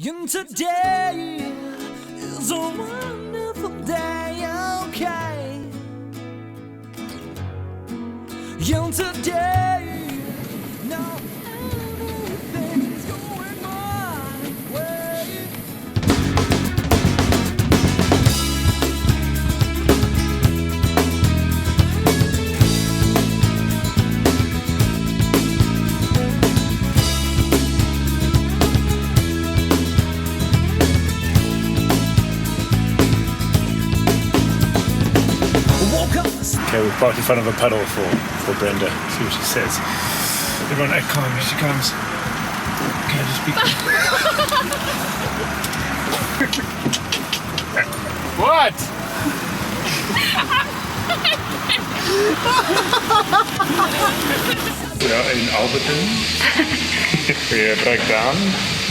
And today is a wonderful day, okay? And today, now everything's going my way. Okay, we've parked in front of a puddle for Brenda. See what she says. Everyone act calm as she comes. Okay, just be What? We are in Alberton. We broke down.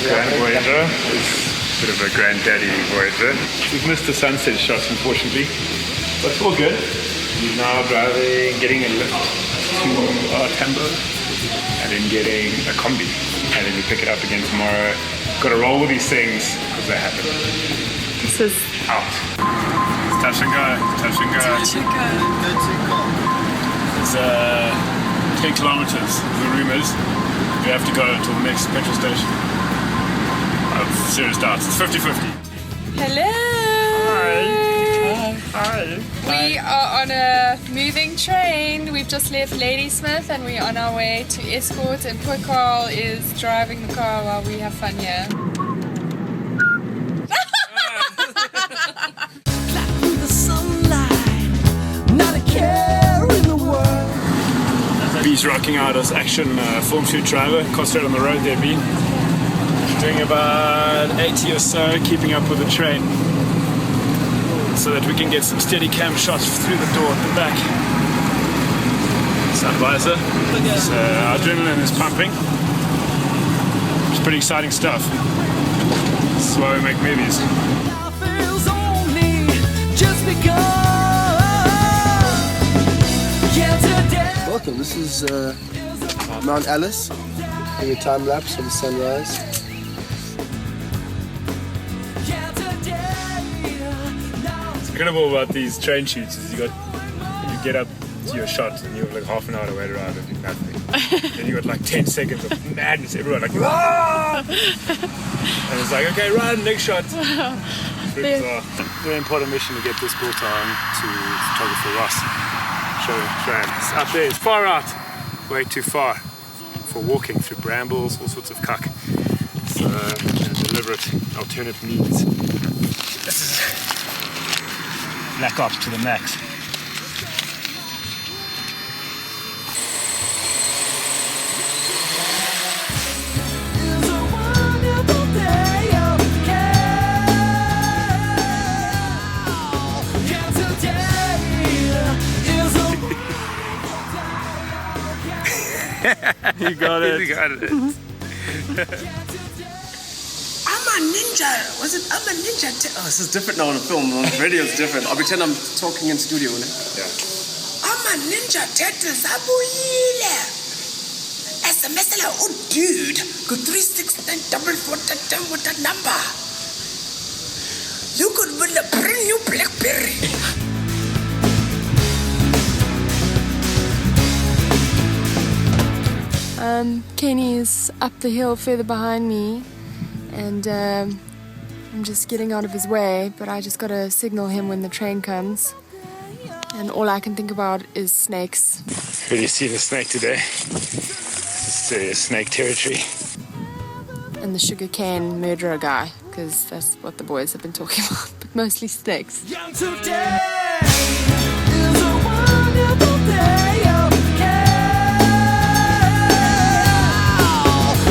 Grand Voyager. It's a bit of a granddaddy Voyager. We've missed the sunset shots, unfortunately. But it's all good. He's now driving, getting a lift to Tambo, and then getting a combi, and then we pick it up again tomorrow. Got to roll with these things because they happen. This is Out. It's touch and go. Touch and go. It's 10 kilometers. The room is. We have to go until the next petrol station. I have serious doubts. It's 50-50. hello. Hi. We are on a moving train. We've just left Ladysmith and we're on our way to Escort, and poor Carl is driving the car while we have fun here. Through the sunlight, not a care in the world. B's rocking out as action film shoot driver. Concentrate on the road there, B. Doing about 80 or so, keeping up with the train, so that we can get some steady cam shots through the door at the back. Sun visor. So our adrenaline is pumping. It's pretty exciting stuff. This is why we make movies. Life is only just begun. Yeah, today Welcome, this is Mount Alice, doing a time lapse of the sunrise. Incredible about these train shoots is you get up to your shot and you have like half an hour to wait around and do nothing. Then you got like 10 seconds of madness, everyone like "Wah!" And it's like, okay, run, next shot. It's really bizarre. Very important mission to get this built on to photographer Ross. Show him. It's up there, it's far out, way too far for walking through brambles, all sorts of cuck. So deliberate alternate means. This is Black Ops to the max. is a wonderful day, okay? Yeah, today is a You got it. You got it. I'm a ninja. Was it? I'm a ninja. Oh, this is different now on film. On radio, it's different. I'll pretend I'm talking in studio. Ne? Yeah. I'm a ninja turtles. Abuyile. SMS la, oh dude. Go 36944 with that number. You could win a brand new BlackBerry. Kenny's up the hill further behind me, and I'm just getting out of his way, but I just gotta signal him when the train comes. And all I can think about is snakes. Really seen a snake today. This is snake territory. And the sugarcane murderer guy, because that's what the boys have been talking about, but mostly snakes. young today is a wonderful day, okay?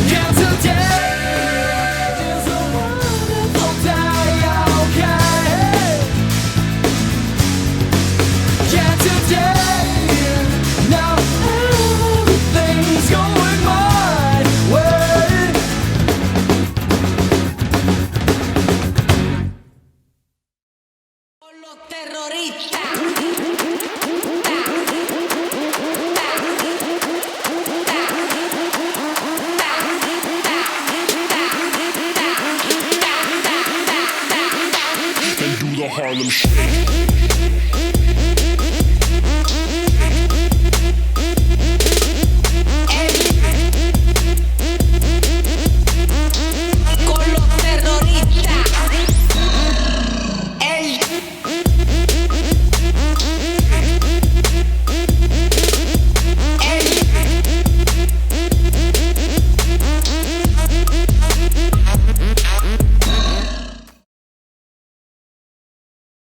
Yeah, today is a wonderful day, okay? Yeah, today, now everything's going my way. Los terroristas. Harlem Shake.